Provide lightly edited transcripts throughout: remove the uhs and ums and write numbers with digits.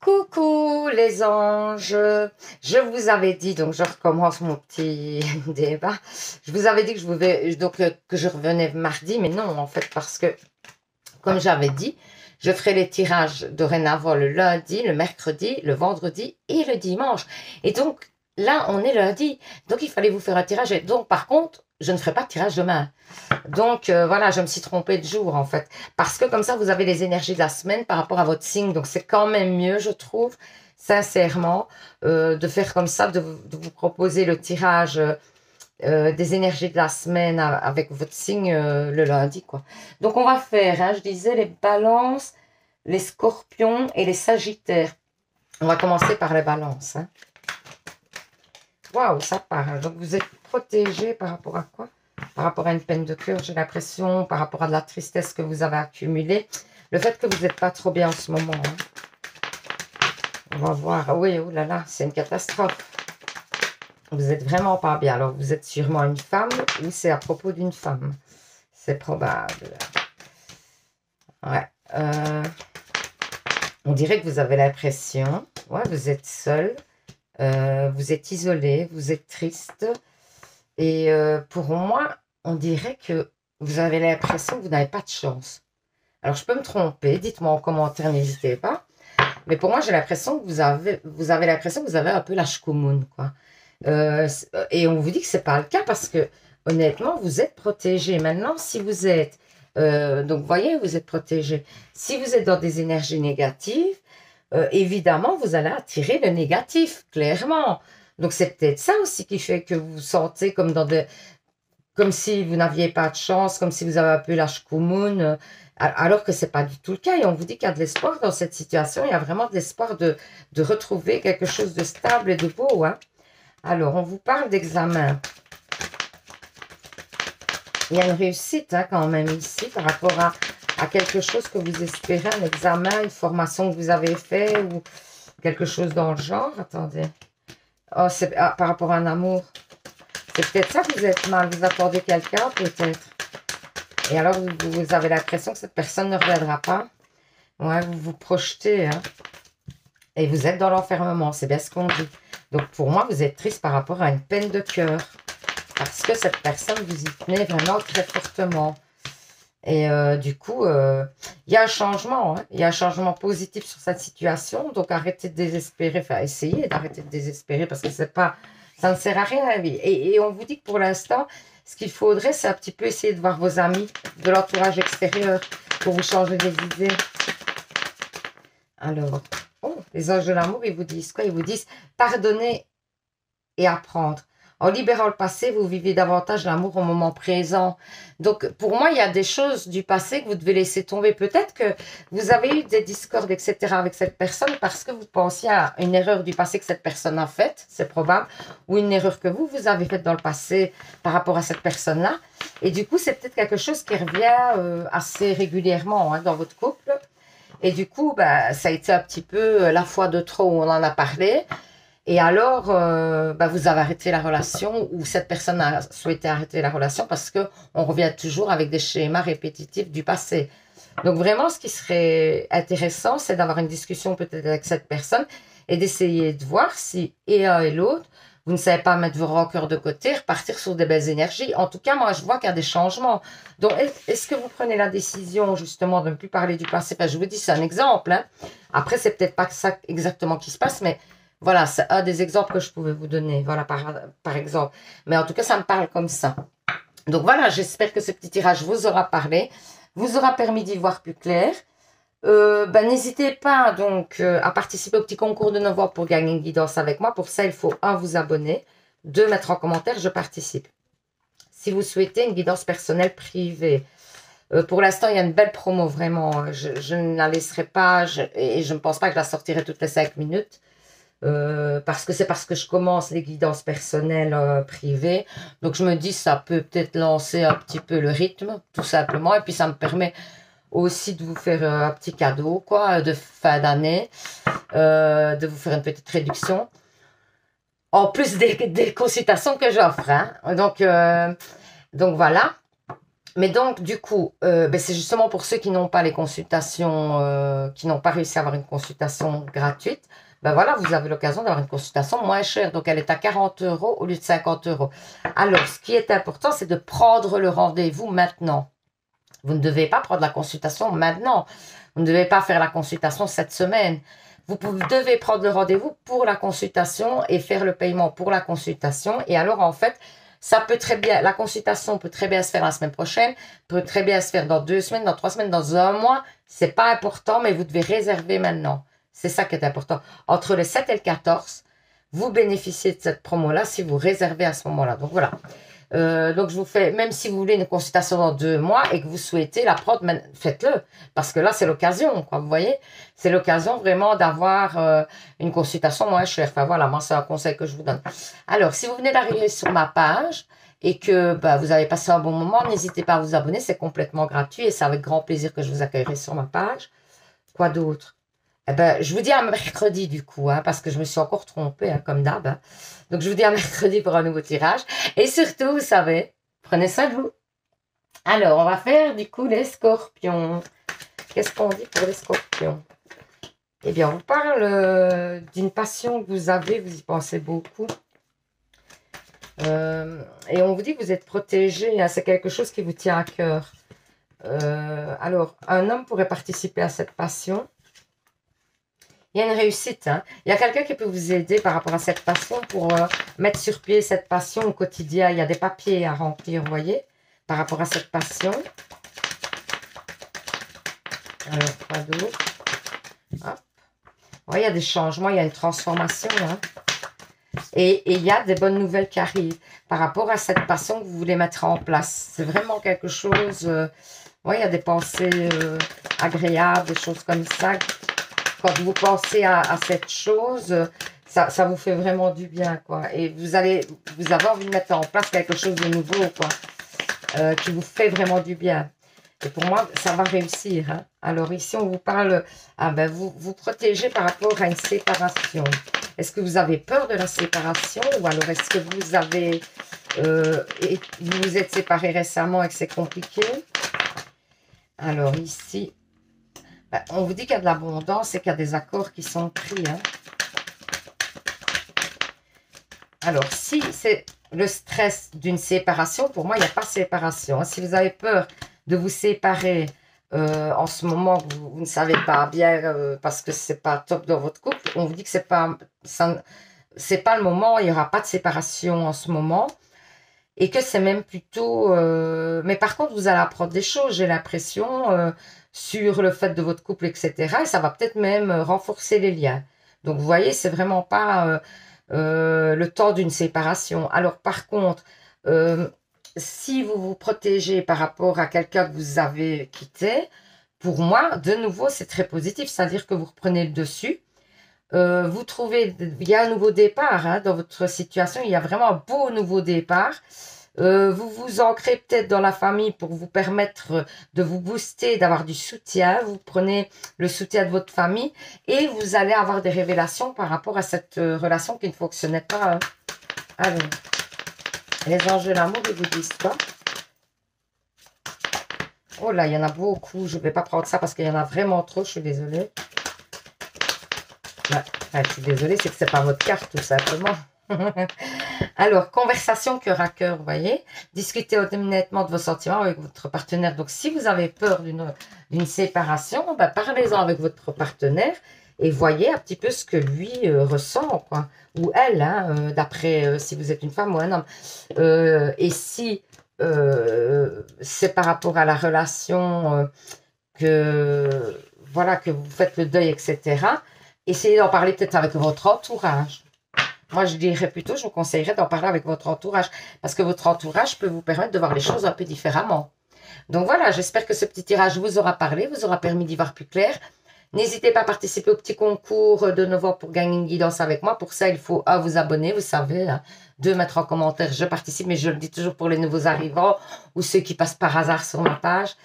Coucou les anges, je vous avais dit, donc je recommence mon petit débat, je vous avais dit que que je revenais mardi, mais non en fait parce que comme j'avais dit, je ferai les tirages dorénavant le lundi, le mercredi, le vendredi et le dimanche. Et donc là on est lundi, donc il fallait vous faire un tirage. Et donc par contre, je ne ferai pas de tirage demain. Donc voilà, je me suis trompée de jour en fait. Parce que comme ça, vous avez les énergies de la semaine par rapport à votre signe. Donc c'est quand même mieux, je trouve, sincèrement, de faire comme ça, de vous proposer le tirage des énergies de la semaine avec votre signe le lundi, quoi. Donc on va faire, hein, je disais, les balances, les scorpions et les sagittaires. On va commencer par les balances. Hein. Waouh, ça parle. Donc vous êtes protégé par rapport à quoi? Par rapport à une peine de cœur, j'ai l'impression, par rapport à de la tristesse que vous avez accumulée. Le fait que vous n'êtes pas trop bien en ce moment. Hein. On va voir. Oui, oh là là, c'est une catastrophe. Vous êtes vraiment pas bien. Alors, vous êtes sûrement une femme ou c'est à propos d'une femme. C'est probable. Ouais. On dirait que vous avez l'impression, ouais, vous êtes seul, vous êtes isolé, vous êtes triste. Et pour moi, on dirait que vous avez l'impression que vous n'avez pas de chance. Alors, je peux me tromper, dites-moi en commentaire, n'hésitez pas. Mais pour moi, j'ai l'impression que vous avez l'impression que vous avez un peu la chkoumoun, quoi. Et on vous dit que c'est pas le cas parce que, honnêtement, vous êtes protégé. Maintenant, si vous êtes... donc, vous voyez, vous êtes protégé. Si vous êtes dans des énergies négatives, évidemment, vous allez attirer le négatif, clairement. Donc, c'est peut-être ça aussi qui fait que vous vous sentez comme comme si vous n'aviez pas de chance, comme si vous avez un peu la chkoumoun, alors que c'est pas du tout le cas. Et on vous dit qu'il y a de l'espoir dans cette situation. Il y a vraiment de l'espoir de retrouver quelque chose de stable et de beau. Hein. Alors, on vous parle d'examen. Il y a une réussite hein, quand même ici par rapport à quelque chose que vous espérez, un examen, une formation que vous avez fait ou quelque chose dans le genre. Attendez. Oh, c'est par rapport à un amour. C'est peut-être ça que vous êtes mal. Vous attendez quelqu'un, peut-être. Et alors, vous avez l'impression que cette personne ne reviendra pas. Ouais, vous vous projetez. Hein. Et vous êtes dans l'enfermement. C'est bien ce qu'on dit. Donc, pour moi, vous êtes triste par rapport à une peine de cœur. Parce que cette personne, vous y tenez vraiment très fortement. Et du coup, il y a un changement. Hein. Il y a un changement positif sur cette situation. Donc, arrêtez de désespérer. Enfin, essayez d'arrêter de désespérer parce que c'est pas... Ça ne sert à rien. Et on vous dit que pour l'instant, ce qu'il faudrait, c'est un petit peu essayer de voir vos amis de l'entourage extérieur pour vous changer des idées. Alors, oh, les anges de l'amour, ils vous disent quoi? Ils vous disent pardonner et apprendre. En libérant le passé, vous vivez davantage l'amour au moment présent. Donc, pour moi, il y a des choses du passé que vous devez laisser tomber. Peut-être que vous avez eu des discordes, etc. avec cette personne parce que vous pensiez à une erreur du passé que cette personne a faite, c'est probable, ou une erreur que vous avez faite dans le passé par rapport à cette personne-là. Et du coup, c'est peut-être quelque chose qui revient assez régulièrement hein, dans votre couple. Et du coup, bah, ça a été un petit peu la fois de trop où on en a parlé. Et alors, vous avez arrêté la relation ou cette personne a souhaité arrêter la relation parce que on revient toujours avec des schémas répétitifs du passé. Donc vraiment, ce qui serait intéressant, c'est d'avoir une discussion peut-être avec cette personne et d'essayer de voir si et un et l'autre, vous ne savez pas mettre vos rancœurs de côté, repartir sur des belles énergies. En tout cas, moi, je vois qu'il y a des changements. Donc, est-ce que vous prenez la décision justement de ne plus parler du passé? Enfin, je vous dis, c'est un exemple. Hein. Après, c'est peut-être pas ça exactement qui se passe, mais voilà, c'est un des exemples que je pouvais vous donner, voilà, par exemple. Mais en tout cas, ça me parle comme ça. Donc voilà, j'espère que ce petit tirage vous aura parlé, vous aura permis d'y voir plus clair. N'hésitez pas donc à participer au petit concours de novembre pour gagner une guidance avec moi. Pour ça, il faut 1, vous abonner, 2, mettre en commentaire, je participe. Si vous souhaitez une guidance personnelle privée, pour l'instant, il y a une belle promo, vraiment. Je ne la laisserai pas et je ne pense pas que je la sortirai toutes les 5 minutes. Parce que je commence les guidances personnelles privées. Donc, je me dis, ça peut peut-être lancer un petit peu le rythme, tout simplement. Et puis, ça me permet aussi de vous faire un petit cadeau, quoi, de fin d'année, de vous faire une petite réduction. En plus des consultations que j'offre. Hein. Donc, voilà. Mais donc, du coup, ben, c'est justement pour ceux qui n'ont pas les consultations, qui n'ont pas réussi à avoir une consultation gratuite. Ben voilà, vous avez l'occasion d'avoir une consultation moins chère. Donc, elle est à 40 € au lieu de 50 €. Alors, ce qui est important, c'est de prendre le rendez-vous maintenant. Vous ne devez pas prendre la consultation maintenant. Vous ne devez pas faire la consultation cette semaine. Vous devez prendre le rendez-vous pour la consultation et faire le paiement pour la consultation. Et alors, en fait, ça peut très bien, la consultation peut très bien se faire la semaine prochaine, peut très bien se faire dans 2 semaines, dans 3 semaines, dans un mois. C'est pas important, mais vous devez réserver maintenant. C'est ça qui est important. Entre le 7 et le 14, vous bénéficiez de cette promo-là si vous réservez à ce moment-là. Donc voilà. Donc, je vous fais, même si vous voulez une consultation dans 2 mois et que vous souhaitez la prendre, faites-le. Parce que là, c'est l'occasion, quoi. Vous voyez? C'est l'occasion vraiment d'avoir une consultation moins chère. Enfin, voilà, moi, c'est un conseil que je vous donne. Alors, si vous venez d'arriver sur ma page et que bah, vous avez passé un bon moment, n'hésitez pas à vous abonner. C'est complètement gratuit et c'est avec grand plaisir que je vous accueillerai sur ma page. Quoi d'autre? Eh ben, je vous dis à mercredi du coup, hein, parce que je me suis encore trompée, hein, comme d'hab. Hein. Donc, je vous dis à mercredi pour un nouveau tirage. Et surtout, vous savez, prenez soin de vous. Alors, on va faire du coup les scorpions. Qu'est-ce qu'on dit pour les scorpions? Eh bien, on vous parle d'une passion que vous avez, vous y pensez beaucoup. Et on vous dit que vous êtes protégé, hein, c'est quelque chose qui vous tient à cœur. Alors, un homme pourrait participer à cette passion. Il y a une réussite. Hein. Il y a quelqu'un qui peut vous aider par rapport à cette passion pour mettre sur pied cette passion au quotidien. Il y a des papiers à remplir, vous voyez, par rapport à cette passion. Alors, quoi d'autre? Ouais, il y a des changements, il y a une transformation. Hein. Et il y a des bonnes nouvelles qui arrivent par rapport à cette passion que vous voulez mettre en place. C'est vraiment quelque chose... ouais, il y a des pensées agréables, des choses comme ça. Quand vous pensez à cette chose, ça vous fait vraiment du bien, quoi. Et vous avez envie de mettre en place quelque chose de nouveau, quoi, qui vous fait vraiment du bien. Et pour moi, ça va réussir. Hein. Alors ici, on vous parle, ben vous protégez par rapport à une séparation. Est-ce que vous avez peur de la séparation ou alors est-ce que vous avez, vous vous êtes séparés récemment et que c'est compliqué? Alors ici, ben, on vous dit qu'il y a de l'abondance et qu'il y a des accords qui sont pris. Hein. Alors, si c'est le stress d'une séparation, pour moi, il n'y a pas de séparation. Hein. Si vous avez peur de vous séparer en ce moment, vous ne savez pas bien parce que c'est pas top dans votre couple, on vous dit que c'est pas le moment, il n'y aura pas de séparation en ce moment. Et que c'est même plutôt... mais par contre, vous allez apprendre des choses, j'ai l'impression, sur le fait de votre couple, etc. Et ça va peut-être même renforcer les liens. Donc, vous voyez, c'est vraiment pas le temps d'une séparation. Alors, par contre, si vous vous protégez par rapport à quelqu'un que vous avez quitté, pour moi, de nouveau, c'est très positif. C'est-à-dire que vous reprenez le dessus. Vous trouvez, il y a un nouveau départ hein, dans votre situation, il y a vraiment un beau nouveau départ. Vous vous ancrez peut-être dans la famille pour vous permettre de vous booster, d'avoir du soutien. Vous prenez le soutien de votre famille et vous allez avoir des révélations par rapport à cette relation qui ne fonctionnait pas. Hein. Alors, les anges de l'amour, ils vous disent quoi? Oh là, il y en a beaucoup. Je ne vais pas prendre ça parce qu'il y en a vraiment trop, je suis désolée. Je suis désolée, c'est que c'est pas votre carte, tout simplement. Alors, conversation cœur à cœur, vous voyez. Discutez honnêtement de vos sentiments avec votre partenaire. Donc, si vous avez peur d'une séparation, ben, parlez-en avec votre partenaire et voyez un petit peu ce que lui ressent, quoi. Ou elle, hein, d'après si vous êtes une femme ou un homme. Et si c'est par rapport à la relation voilà, que vous faites le deuil, etc., essayez d'en parler peut-être avec votre entourage. Moi, je dirais plutôt, je vous conseillerais d'en parler avec votre entourage. Parce que votre entourage peut vous permettre de voir les choses un peu différemment. Donc voilà, j'espère que ce petit tirage vous aura parlé, vous aura permis d'y voir plus clair. N'hésitez pas à participer au petit concours de novembre pour gagner une guidance avec moi. Pour ça, il faut vous abonner, vous savez. Hein. 2, mettre en commentaire, je participe, mais je le dis toujours pour les nouveaux arrivants ou ceux qui passent par hasard sur ma page.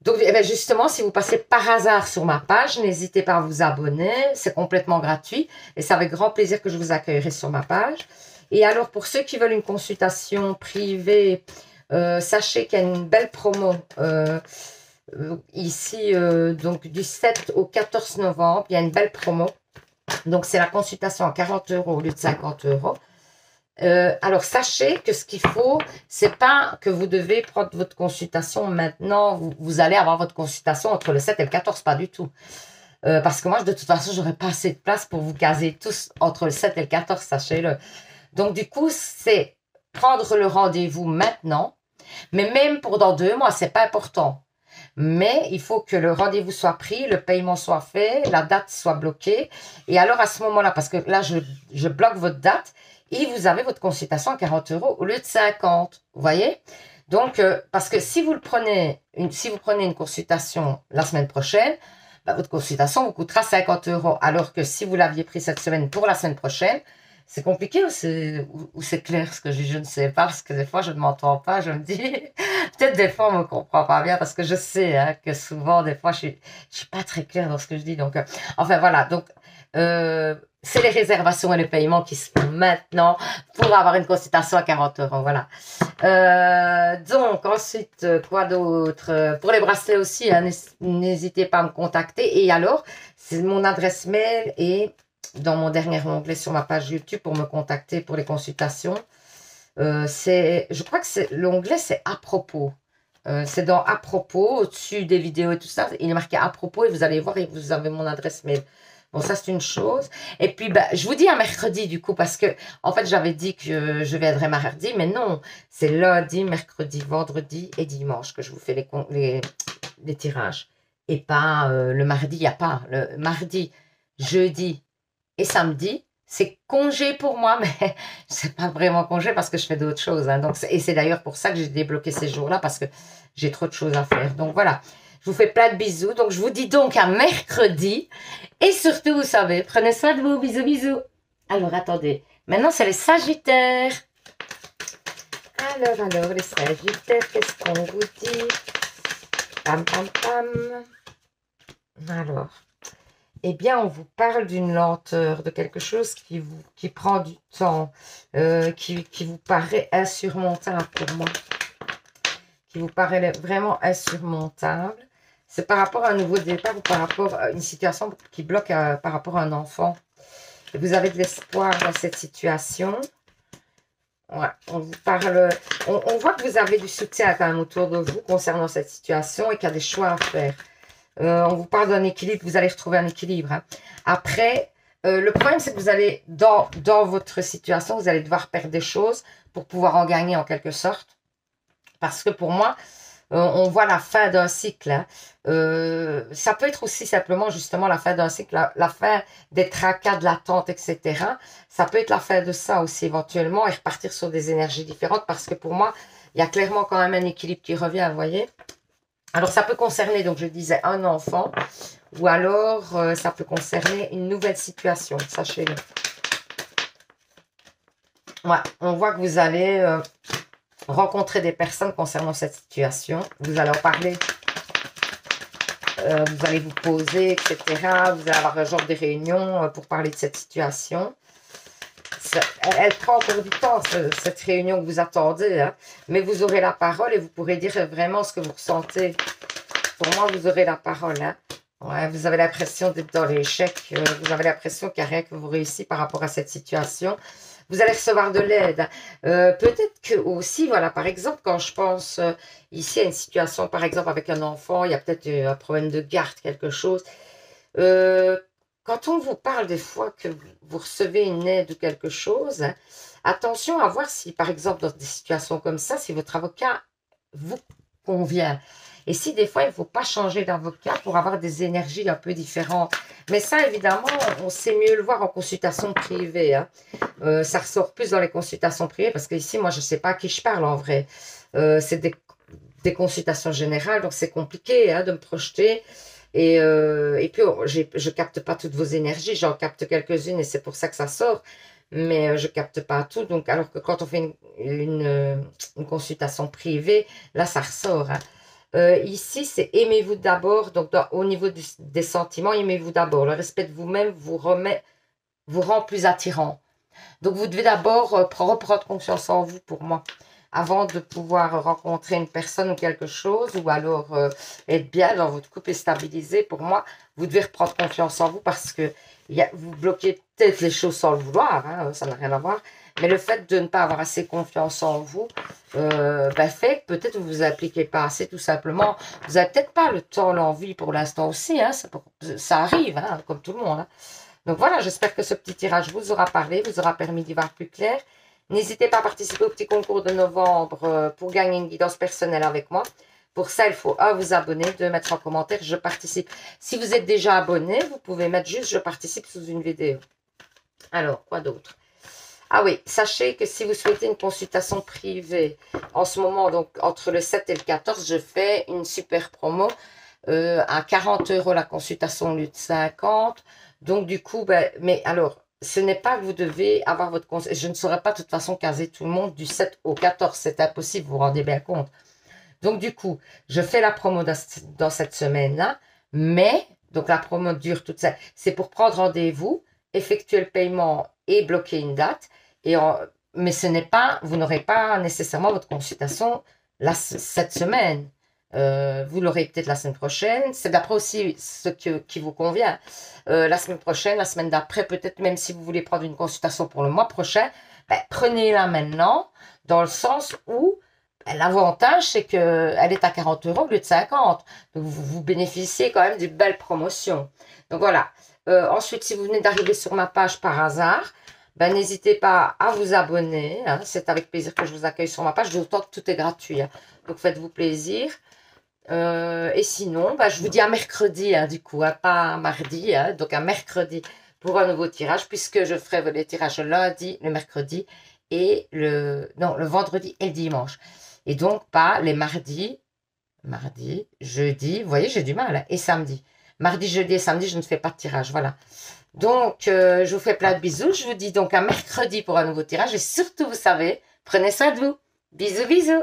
Donc, eh bien justement, si vous passez par hasard sur ma page, n'hésitez pas à vous abonner. C'est complètement gratuit. Et c'est avec grand plaisir que je vous accueillerai sur ma page. Et alors, pour ceux qui veulent une consultation privée Sachez qu'il y a une belle promo ici, donc du 7 au 14 novembre, il y a une belle promo. Donc, c'est la consultation à 40 € au lieu de 50 €. Alors, sachez que ce qu'il faut, c'est pas que vous devez prendre votre consultation maintenant. Vous allez avoir votre consultation entre le 7 et le 14, pas du tout. Parce que moi, de toute façon, j'aurais pas assez de place pour vous caser tous entre le 7 et le 14, sachez-le. Donc, du coup, c'est prendre le rendez-vous maintenant. Mais même pour dans 2 mois, c'est pas important. Mais il faut que le rendez-vous soit pris, le paiement soit fait, la date soit bloquée. Et alors, à ce moment-là, parce que là, je bloque votre date et vous avez votre consultation à 40 € au lieu de 50. Vous voyez? Donc, parce que si vous prenez une consultation la semaine prochaine, bah, votre consultation vous coûtera 50 €. Alors que si vous l'aviez pris cette semaine pour la semaine prochaine, c'est compliqué ou c'est clair ce que je ne sais pas, parce que des fois je ne m'entends pas, je me dis, peut-être des fois on ne me comprend pas bien, parce que je sais hein, que souvent, des fois, je suis pas très claire dans ce que je dis. Donc, enfin voilà, donc c'est les réservations et les paiements qui se font maintenant pour avoir une consultation à 40 €. Voilà. Donc, ensuite, quoi d'autre? Pour les bracelets aussi, hein, n'hésitez pas à me contacter. Et alors, c'est mon adresse mail et dans mon dernier onglet sur ma page YouTube pour me contacter pour les consultations. Je crois que l'onglet, c'est à propos. C'est dans à propos, au-dessus des vidéos et tout ça. Il est marqué à propos et vous allez voir et vous avez mon adresse mail. Bon, ça, c'est une chose. Et puis, ben, je vous dis un mercredi, du coup, parce que, en fait, j'avais dit que je viendrais mardi, mais non. C'est lundi, mercredi, vendredi et dimanche que je vous fais les tirages. Et pas le mardi, il n'y a pas. Le mardi, jeudi et samedi, c'est congé pour moi, mais c'est pas vraiment congé parce que je fais d'autres choses. Hein. Donc, et c'est d'ailleurs pour ça que j'ai débloqué ces jours-là parce que j'ai trop de choses à faire. Donc voilà, je vous fais plein de bisous. Donc je vous dis donc à mercredi. Et surtout, vous savez, prenez soin de vous. Bisous, bisous. Alors attendez, maintenant c'est les Sagittaires. Alors, les Sagittaires, qu'est-ce qu'on vous dit? Pam, pam, pam. Alors. Eh bien, on vous parle d'une lenteur, de quelque chose qui prend du temps, qui vous paraît insurmontable pour moi, qui vous paraît vraiment insurmontable. C'est par rapport à un nouveau départ ou par rapport à une situation qui bloque par rapport à un enfant. Et vous avez de l'espoir dans cette situation. Ouais, on vous parle, on voit que vous avez du soutien quand même autour de vous concernant cette situation et qu'il y a des choix à faire. On vous parle d'un équilibre, vous allez retrouver un équilibre. Hein. Après, le problème, c'est que vous allez, dans votre situation, vous allez devoir perdre des choses pour pouvoir en gagner en quelque sorte. Parce que pour moi, on voit la fin d'un cycle. Hein. Ça peut être aussi simplement justement la fin d'un cycle, la fin des tracas, de l'attente, etc. Ça peut être la fin de ça aussi éventuellement et repartir sur des énergies différentes parce que pour moi, il y a clairement quand même un équilibre qui revient, vous voyez. Alors, ça peut concerner, donc je disais, un enfant, ou alors ça peut concerner une nouvelle situation, sachez-le. Ouais, on voit que vous allez rencontrer des personnes concernant cette situation. Vous allez en parler, vous allez vous poser, etc. Vous allez avoir un genre de réunion pour parler de cette situation. Elle prend encore du temps, cette réunion que vous attendez, hein, mais vous aurez la parole et vous pourrez dire vraiment ce que vous ressentez. Pour moi, vous aurez la parole. Hein. Ouais, vous avez l'impression d'être dans l'échec. Vous avez l'impression qu'il n'y a rien que vous réussissez par rapport à cette situation. Vous allez recevoir de l'aide. Peut-être que aussi, voilà, par exemple, quand je pense ici à une situation, par exemple, avec un enfant, il y a peut-être un problème de garde, quelque chose. Quand on vous parle des fois que vous recevez une aide ou quelque chose, hein, attention à voir si, par exemple, dans des situations comme ça, si votre avocat vous convient. Et si des fois, il ne faut pas changer d'avocat pour avoir des énergies un peu différentes. Mais ça, évidemment, on sait mieux le voir en consultation privée. Hein. Ça ressort plus dans les consultations privées parce qu'ici, moi, je ne sais pas à qui je parle en vrai. C'est des consultations générales, donc c'est compliqué hein, de me projeter. Et puis, je capte pas toutes vos énergies, j'en capte quelques-unes et c'est pour ça que ça sort. Mais je capte pas tout. Donc, alors que quand on fait une consultation privée, là, ça ressort. Hein. Ici, c'est aimez-vous d'abord. Donc, au niveau des sentiments, aimez-vous d'abord. Le respect de vous-même vous rend plus attirant. Donc, vous devez d'abord reprendre confiance en vous pour moi. avant de pouvoir rencontrer une personne ou quelque chose, ou alors être bien dans votre couple et stabiliser, pour moi, vous devez reprendre confiance en vous parce que vous bloquez peut-être les choses sans le vouloir, hein, ça n'a rien à voir, mais le fait de ne pas avoir assez confiance en vous fait que peut-être vous vous appliquez pas assez tout simplement. Vous n'avez peut-être pas le temps, l'envie pour l'instant aussi, hein, ça arrive, hein, comme tout le monde. Hein. Donc voilà, j'espère que ce petit tirage vous aura parlé, vous aura permis d'y voir plus clair. N'hésitez pas à participer au petit concours de novembre pour gagner une guidance personnelle avec moi. Pour ça, il faut vous abonner, 2 mettre en commentaire, je participe. Si vous êtes déjà abonné, vous pouvez mettre juste je participe sous une vidéo. Alors, quoi d'autre? Ah oui, sachez que si vous souhaitez une consultation privée, en ce moment, donc entre le 7 et le 14, je fais une super promo à 40 € la consultation au lieu de 50. Donc du coup, mais alors, ce n'est pas que vous devez avoir votre consultation. Je ne saurais pas de toute façon caser tout le monde du 7 au 14. C'est impossible, vous vous rendez bien compte. Donc du coup, je fais la promo dans cette semaine-là, mais, donc la promo dure toute ça. C'est pour prendre rendez-vous, effectuer le paiement et bloquer une date. Mais ce n'est pas, vous n'aurez pas nécessairement votre consultation cette semaine. Vous l'aurez peut-être la semaine prochaine. C'est d'après aussi ce qui vous convient. La semaine prochaine, la semaine d'après, peut-être même si vous voulez prendre une consultation pour le mois prochain, prenez-la maintenant, dans le sens où l'avantage, c'est qu'elle est à 40 € au lieu de 50. Donc, vous bénéficiez quand même d'une belle promotion. Donc, voilà. Ensuite, si vous venez d'arriver sur ma page par hasard, n'hésitez pas à vous abonner. Hein. C'est avec plaisir que je vous accueille sur ma page, d'autant que tout est gratuit. Hein. Donc, faites-vous plaisir. Et sinon, je vous dis à mercredi, hein, du coup, hein, pas mardi. Hein, donc, à mercredi pour un nouveau tirage, puisque je ferai les tirages le lundi, le mercredi et le vendredi et le dimanche. Et donc, pas les mardis, jeudi, vous voyez, j'ai du mal, hein, et samedi. Mardi, jeudi et samedi, je ne fais pas de tirage, voilà. Donc, je vous fais plein de bisous. Je vous dis donc à mercredi pour un nouveau tirage. Et surtout, vous savez, prenez soin de vous. Bisous, bisous.